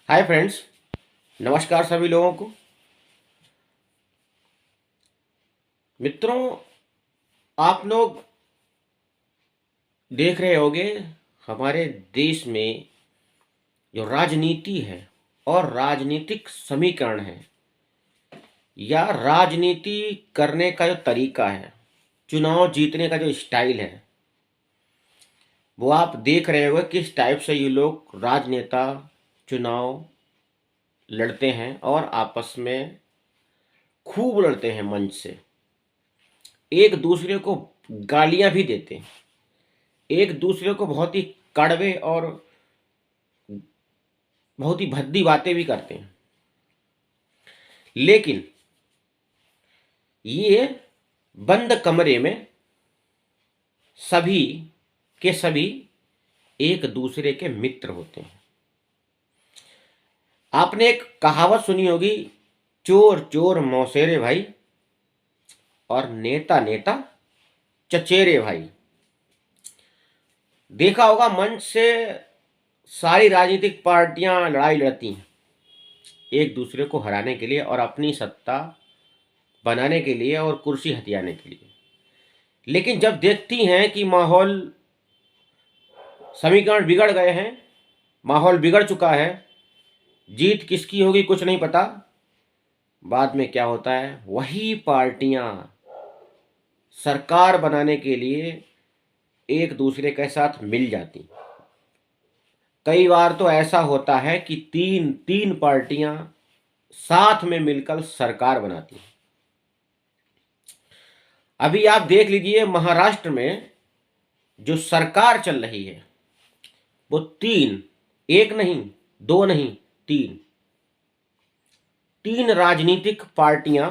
Hi friends. नमस्कार सभी लोगों को। मित्रों, आप लोग देख रहे होंगे हमारे देश में जो राजनीति है और राजनीतिक समीकरण है या राजनीति करने का जो तरीका है, चुनाव जीतने का जो स्टाइल है, वो आप देख रहे होंगे किस टाइप से ये लोग राजनेता चुनाव लड़ते हैं और आपस में खूब लड़ते हैं। मंच से एक दूसरे को गालियां भी देते हैं, एक दूसरे को बहुत ही कड़वे और बहुत ही भद्दी बातें भी करते हैं। लेकिन ये बंद कमरे में सभी के सभी एक दूसरे के मित्र होते हैं। आपने एक कहावत सुनी होगी, चोर चोर मौसेरे भाई और नेता नेता चचेरे भाई। देखा होगा मंच से सारी राजनीतिक पार्टियां लड़ाई लड़ती हैं एक दूसरे को हराने के लिए और अपनी सत्ता बनाने के लिए और कुर्सी हथियाने के लिए। लेकिन जब देखती हैं कि माहौल समीकरण बिगड़ गए हैं, माहौल बिगड़ चुका है, जीत किसकी होगी कुछ नहीं पता, बाद में क्या होता है, वही पार्टियां सरकार बनाने के लिए एक दूसरे के साथ मिल जाती। कई बार तो ऐसा होता है कि तीन तीन पार्टियां साथ में मिलकर सरकार बनाती हैं। अभी आप देख लीजिए महाराष्ट्र में जो सरकार चल रही है वो तीन, एक नहीं, दो नहीं, तीन तीन राजनीतिक पार्टियां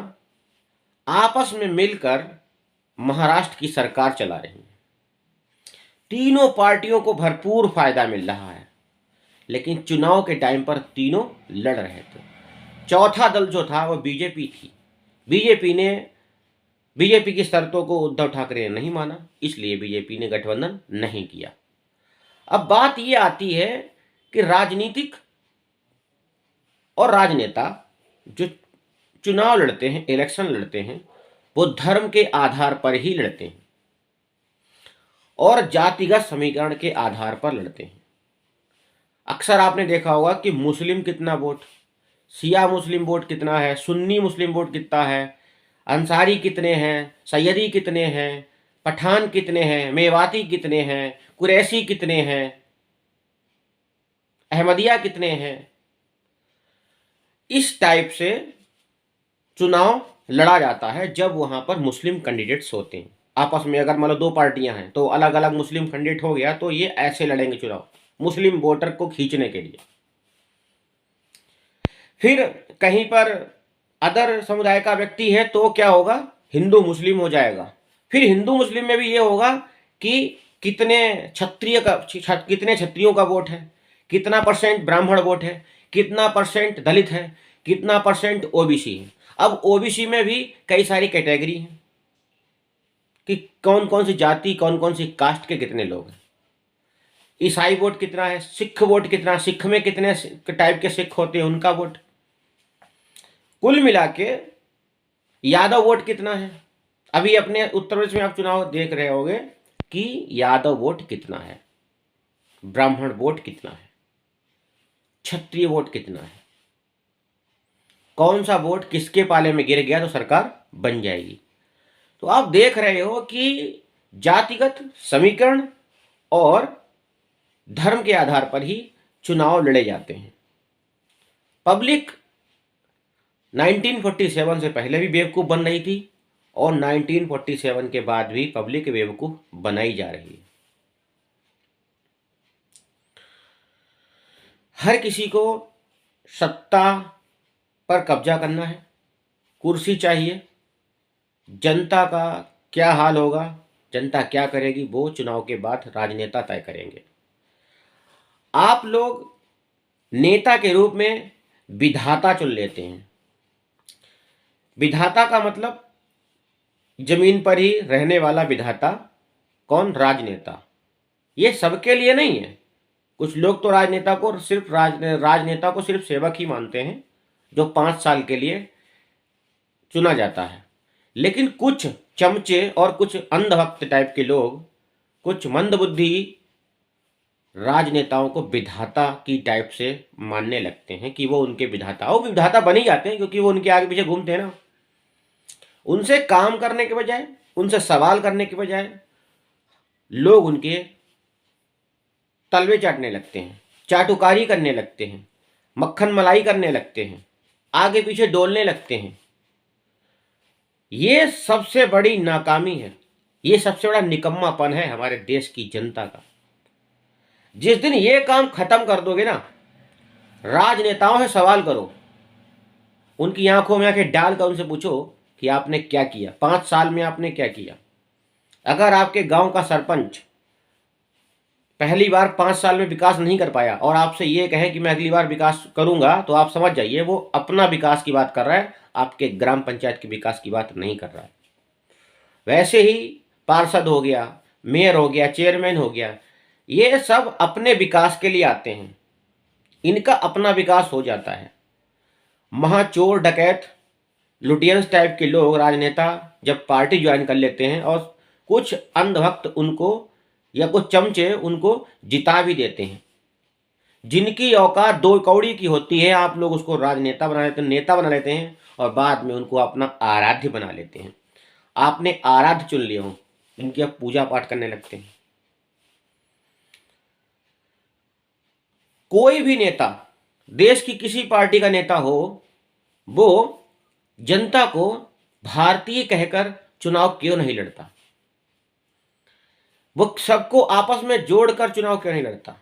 आपस में मिलकर महाराष्ट्र की सरकार चला रही हैं। तीनों पार्टियों को भरपूर फायदा मिल रहा है, लेकिन चुनाव के टाइम पर तीनों लड़ रहे थे। चौथा दल जो था वो बीजेपी थी। बीजेपी की शर्तों को उद्धव ठाकरे ने नहीं माना, इसलिए बीजेपी ने गठबंधन नहीं किया। अब बात ये आती है कि राजनीतिक और राजनेता जो चुनाव लड़ते हैं, इलेक्शन लड़ते हैं, वो धर्म के आधार पर ही लड़ते हैं और जातिगत समीकरण के आधार पर लड़ते हैं। अक्सर आपने देखा होगा कि मुस्लिम कितना वोट, शिया मुस्लिम वोट कितना है, सुन्नी मुस्लिम वोट कितना है, अंसारी कितने हैं, सैयदी कितने हैं, पठान कितने हैं, मेवाती कितने हैं, कुरैशी कितने हैं, अहमदिया कितने हैं। इस टाइप से चुनाव लड़ा जाता है जब वहां पर मुस्लिम कैंडिडेट्स होते हैं आपस में। अगर मान लो दो पार्टियां हैं तो अलग अलग मुस्लिम कैंडिडेट हो गया तो ये ऐसे लड़ेंगे चुनाव मुस्लिम वोटर को खींचने के लिए। फिर कहीं पर अदर समुदाय का व्यक्ति है तो क्या होगा, हिंदू मुस्लिम हो जाएगा। फिर हिंदू मुस्लिम में भी ये होगा कि कितने कितने क्षत्रियों का वोट है, कितना परसेंट ब्राह्मण वोट है, कितना परसेंट दलित है, कितना परसेंट ओबीसी है। अब ओबीसी में भी कई सारी कैटेगरी हैं कि कौन कौन सी जाति, कौन कौन सी कास्ट के कितने लोग हैं। ईसाई वोट कितना है, सिख वोट कितना, सिख में कितने टाइप के सिख होते हैं, उनका वोट। कुल मिला के यादव वोट कितना है। अभी अपने उत्तर प्रदेश में आप चुनाव देख रहे होंगे कि यादव वोट कितना है, ब्राह्मण वोट कितना है, क्षत्रिय वोट कितना है, कौन सा वोट किसके पाले में गिर गया तो सरकार बन जाएगी। तो आप देख रहे हो कि जातिगत समीकरण और धर्म के आधार पर ही चुनाव लड़े जाते हैं। पब्लिक 1947 से पहले भी बेवकूफ़ बन रही थी और 1947 के बाद भी पब्लिक बेवकूफ़ बनाई जा रही है। हर किसी को सत्ता पर कब्जा करना है, कुर्सी चाहिए। जनता का क्या हाल होगा, जनता क्या करेगी, वो चुनाव के बाद राजनेता तय करेंगे। आप लोग नेता के रूप में विधाता चुन लेते हैं। विधाता का मतलब जमीन पर ही रहने वाला विधाता, कौन, राजनेता। ये सबके लिए नहीं है, कुछ लोग तो राजनेता को सिर्फ सेवक ही मानते हैं, जो 5 साल के लिए चुना जाता है। लेकिन कुछ चमचे और कुछ अंधभक्त टाइप के लोग, कुछ मंदबुद्धि राजनेताओं को विधाता की टाइप से मानने लगते हैं कि वो उनके विधाता बन ही जाते हैं, क्योंकि वो उनके आगे पीछे घूमते हैं ना। उनसे काम करने के बजाय, उनसे सवाल करने के बजाय लोग उनके तलवे चाटने लगते हैं, चाटुकारी करने लगते हैं, मक्खन मलाई करने लगते हैं, आगे पीछे डोलने लगते हैं। ये सबसे बड़ी नाकामी है, ये सबसे बड़ा निकम्मापन है हमारे देश की जनता का। जिस दिन ये काम खत्म कर दोगे ना, राजनेताओं से सवाल करो, उनकी आंखों में आंखें डालकर उनसे पूछो कि आपने क्या किया, 5 साल में आपने क्या किया। अगर आपके गांव का सरपंच पहली बार 5 साल में विकास नहीं कर पाया और आपसे ये कहे कि मैं अगली बार विकास करूंगा, तो आप समझ जाइए वो अपना विकास की बात कर रहा है, आपके ग्राम पंचायत के विकास की बात नहीं कर रहा है। वैसे ही पार्षद हो गया, मेयर हो गया, चेयरमैन हो गया, ये सब अपने विकास के लिए आते हैं, इनका अपना विकास हो जाता है। महाचोर डकैत लुटियंस टाइप के लोग, राजनेता जब पार्टी ज्वाइन कर लेते हैं और कुछ अंधभक्त उनको या कुछ चमचे उनको जिता भी देते हैं, जिनकी औकात 2 कौड़ी की होती है, आप लोग उसको राजनेता बना लेते हैं, नेता बना लेते हैं और बाद में उनको अपना आराध्य बना लेते हैं। आपने आराध्य चुन लिया हो, इनकी अब पूजा पाठ करने लगते हैं। कोई भी नेता, देश की किसी पार्टी का नेता हो, वो जनता को भारतीय कहकर चुनाव क्यों नहीं लड़ता? वो सबको आपस में जोड़कर चुनाव क्यों नहीं लड़ता?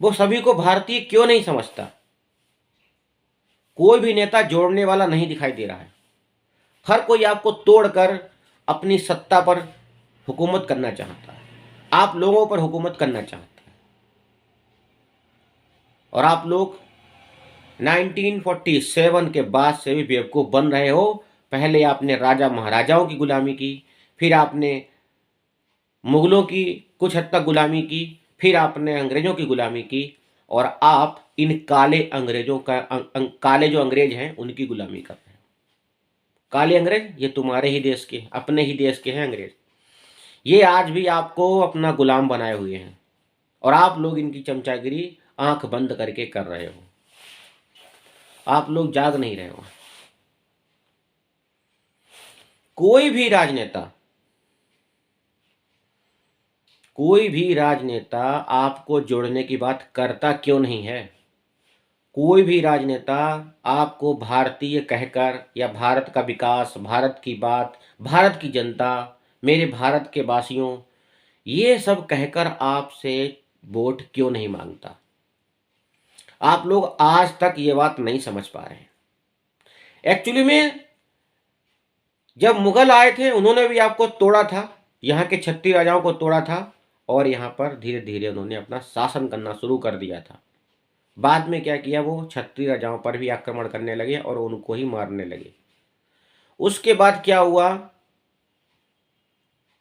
वो सभी को भारतीय क्यों नहीं समझता? कोई भी नेता जोड़ने वाला नहीं दिखाई दे रहा है। हर कोई आपको तोड़कर अपनी सत्ता पर हुकूमत करना चाहता है, आप लोगों पर हुकूमत करना चाहता है। और आप लोग 1947 के बाद से भी बेवकूफ़ बन रहे हो। पहले आपने राजा महाराजाओं की गुलामी की, फिर आपने मुगलों की कुछ हद तक गुलामी की, फिर आपने अंग्रेज़ों की गुलामी की, और आप इन काले अंग्रेज़ों का काले जो अंग्रेज हैं उनकी गुलामी कर रहे हैं। काले अंग्रेज ये तुम्हारे ही देश के, अपने ही देश के हैं अंग्रेज। ये आज भी आपको अपना गुलाम बनाए हुए हैं और आप लोग इनकी चमचागिरी आंख बंद करके कर रहे हो। आप लोग जाग नहीं रहे हो। कोई भी राजनेता आपको जोड़ने की बात करता क्यों नहीं है? कोई भी राजनेता आपको भारतीय कहकर या भारत का विकास, भारत की बात, भारत की जनता, मेरे भारत के वासियों, ये सब कहकर आपसे वोट क्यों नहीं मांगता? आप लोग आज तक ये बात नहीं समझ पा रहे हैं। एक्चुअली में जब मुगल आए थे उन्होंने भी आपको तोड़ा था, यहाँ के 36 राजाओं को तोड़ा था, और यहाँ पर धीरे धीरे उन्होंने अपना शासन करना शुरू कर दिया था। बाद में क्या किया, वो 36 राजाओं पर भी आक्रमण करने लगे और उनको ही मारने लगे। उसके बाद क्या हुआ,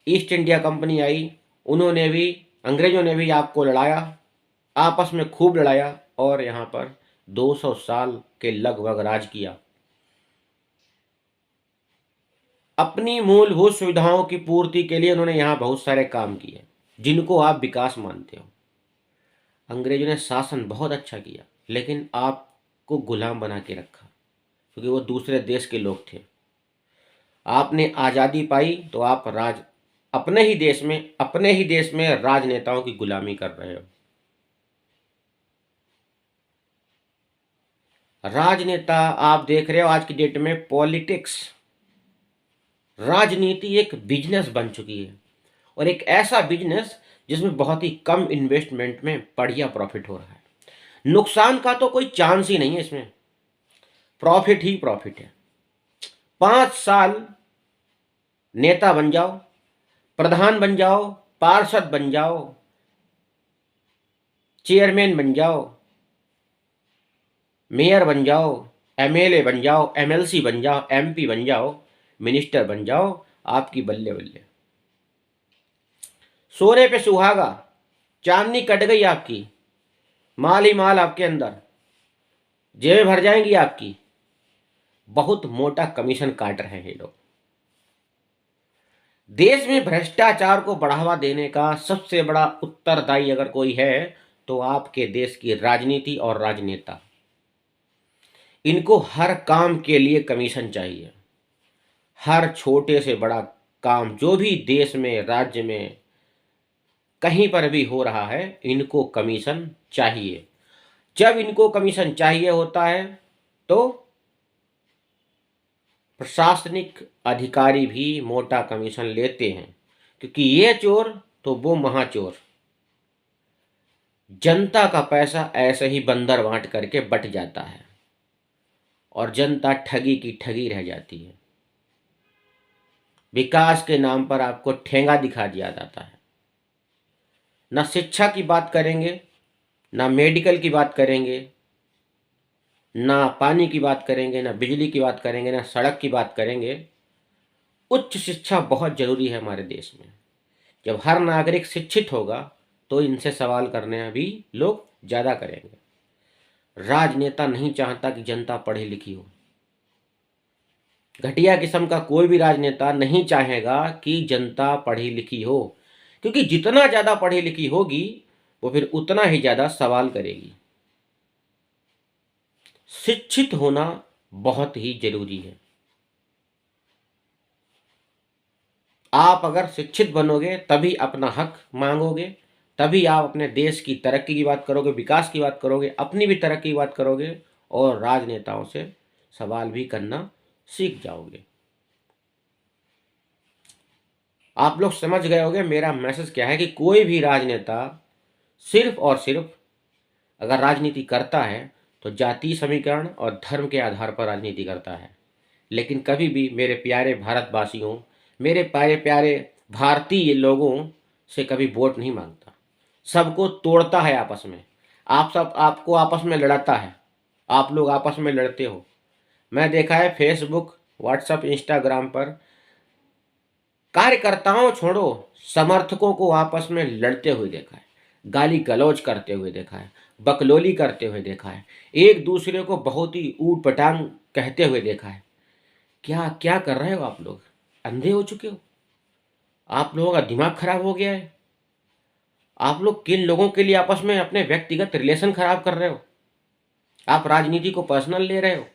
ईस्ट इंडिया कंपनी आई, उन्होंने भी, अंग्रेजों ने भी आपको लड़ाया, आपस में खूब लड़ाया और यहाँ पर 200 साल के लगभग राज किया। अपनी मूलभूत सुविधाओं की पूर्ति के लिए उन्होंने यहाँ बहुत सारे काम किए जिनको आप विकास मानते हो। अंग्रेजों ने शासन बहुत अच्छा किया, लेकिन आपको गुलाम बना के रखा, क्योंकि वो दूसरे देश के लोग थे। आपने आज़ादी पाई तो आप अपने ही देश में राजनेताओं की गुलामी कर रहे हो। राजनेता, आप देख रहे हो आज की डेट में पॉलिटिक्स, राजनीति एक बिजनेस बन चुकी है, और एक ऐसा बिजनेस जिसमें बहुत ही कम इन्वेस्टमेंट में बढ़िया प्रॉफिट हो रहा है। नुकसान का तो कोई चांस ही नहीं है इसमें, प्रॉफिट ही प्रॉफिट है। 5 साल नेता बन जाओ, प्रधान बन जाओ, पार्षद बन जाओ, चेयरमैन बन जाओ, मेयर बन जाओ, एमएलए बन जाओ, एमएलसी बन जाओ, एमपी बन जाओ, मिनिस्टर बन जाओ, आपकी बल्ले बल्ले। सोने पे सुहागा, चांदनी कट गई आपकी, माल ही माल आपके अंदर, जेबें भर जाएंगी आपकी। बहुत मोटा कमीशन काट रहे हैं ये लोग। देश में भ्रष्टाचार को बढ़ावा देने का सबसे बड़ा उत्तरदायी अगर कोई है तो आपके देश की राजनीति और राजनेता। इनको हर काम के लिए कमीशन चाहिए। हर छोटे से बड़ा काम जो भी देश में, राज्य में, कहीं पर भी हो रहा है, इनको कमीशन चाहिए। जब इनको कमीशन चाहिए होता है तो प्रशासनिक अधिकारी भी मोटा कमीशन लेते हैं, क्योंकि ये चोर तो वो महाचोर। जनता का पैसा ऐसे ही बंदर बांट करके बट जाता है और जनता ठगी की ठगी रह जाती है। विकास के नाम पर आपको ठेंगा दिखा दिया जाता है। ना शिक्षा की बात करेंगे, ना मेडिकल की बात करेंगे, ना पानी की बात करेंगे, ना बिजली की बात करेंगे, ना सड़क की बात करेंगे। उच्च शिक्षा बहुत जरूरी है हमारे देश में। जब हर नागरिक शिक्षित होगा तो इनसे सवाल करने भी लोग ज़्यादा करेंगे। राजनेता नहीं चाहता कि जनता पढ़ी लिखी हो। घटिया किस्म का कोई भी राजनेता नहीं चाहेगा कि जनता पढ़ी लिखी हो, क्योंकि जितना ज़्यादा पढ़ी लिखी होगी वो फिर उतना ही ज़्यादा सवाल करेगी। शिक्षित होना बहुत ही जरूरी है। आप अगर शिक्षित बनोगे तभी अपना हक मांगोगे, तभी आप अपने देश की तरक्की की बात करोगे, विकास की बात करोगे, अपनी भी तरक्की की बात करोगे और राजनेताओं से सवाल भी करना सीख जाओगे। आप लोग समझ गए होंगे मेरा मैसेज क्या है कि कोई भी राजनेता सिर्फ और सिर्फ अगर राजनीति करता है तो जातीय समीकरण और धर्म के आधार पर राजनीति करता है। लेकिन कभी भी मेरे प्यारे भारतवासियों, मेरे प्यारे प्यारे भारतीय लोगों से कभी वोट नहीं मांगता। सबको तोड़ता है आपस में। आपको आपस में लड़ाता है। आप लोग आपस में लड़ते हो। मैं देखा है फेसबुक, व्हाट्सएप, इंस्टाग्राम पर कार्यकर्ताओं छोड़ो, समर्थकों को आपस में लड़ते हुए देखा है, गाली गलौज करते हुए देखा है, बकलोली करते हुए देखा है, एक दूसरे को बहुत ही ऊट पटांग कहते हुए देखा है। क्या क्या कर रहे हो आप लोग? अंधे हो चुके हो? आप लोगों का दिमाग खराब हो गया है? आप लोग किन लोगों के लिए आपस में अपने व्यक्तिगत रिलेशन खराब कर रहे हो? आप राजनीति को पर्सनल ले रहे हो।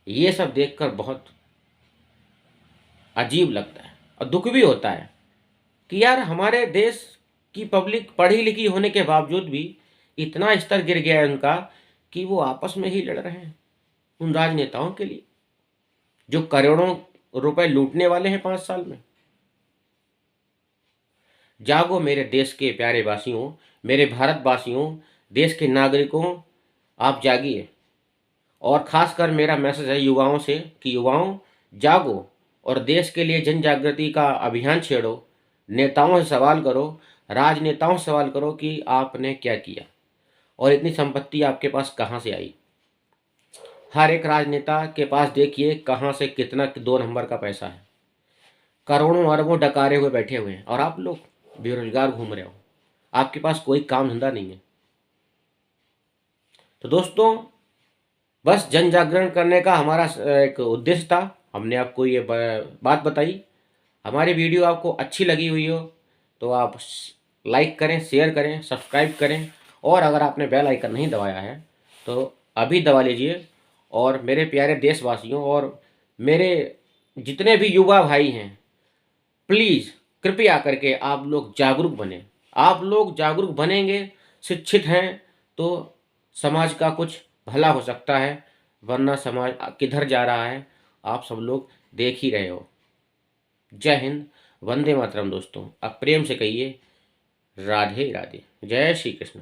ये सब देखकर बहुत अजीब लगता है और दुख भी होता है कि यार हमारे देश की पब्लिक पढ़ी लिखी होने के बावजूद भी इतना स्तर गिर गया है उनका कि वो आपस में ही लड़ रहे हैं उन राजनेताओं के लिए जो करोड़ों रुपए लूटने वाले हैं 5 साल में। जागो मेरे देश के प्यारे वासियों, मेरे भारतवासियों, देश के नागरिकों, आप जागिए। और खासकर मेरा मैसेज है युवाओं से कि युवाओं जागो और देश के लिए जन जागृति का अभियान छेड़ो। नेताओं से सवाल करो, राजनेताओं से सवाल करो कि आपने क्या किया और इतनी संपत्ति आपके पास कहाँ से आई। हर एक राजनेता के पास देखिए कहाँ से कितना 2 नंबर का पैसा है। करोड़ों अरबों डकारे हुए बैठे हुए हैं और आप लोग बेरोजगार घूम रहे हो। आपके पास कोई काम धंधा नहीं है। तो दोस्तों, बस जन जागरण करने का हमारा एक उद्देश्य था। हमने आपको ये बात बताई। हमारी वीडियो आपको अच्छी लगी हुई हो तो आप लाइक करें, शेयर करें, सब्सक्राइब करें और अगर आपने बेल आइकन नहीं दबाया है तो अभी दबा लीजिए। और मेरे प्यारे देशवासियों और मेरे जितने भी युवा भाई हैं, प्लीज़ कृपया करके आप लोग जागरूक बने। आप लोग जागरूक बनेंगे, शिक्षित हैं तो समाज का कुछ भला हो सकता है, वरना समाज किधर जा रहा है आप सब लोग देख ही रहे हो। जय हिंद, वंदे मातरम। दोस्तों अब प्रेम से कहिए राधे राधे। जय श्री कृष्ण।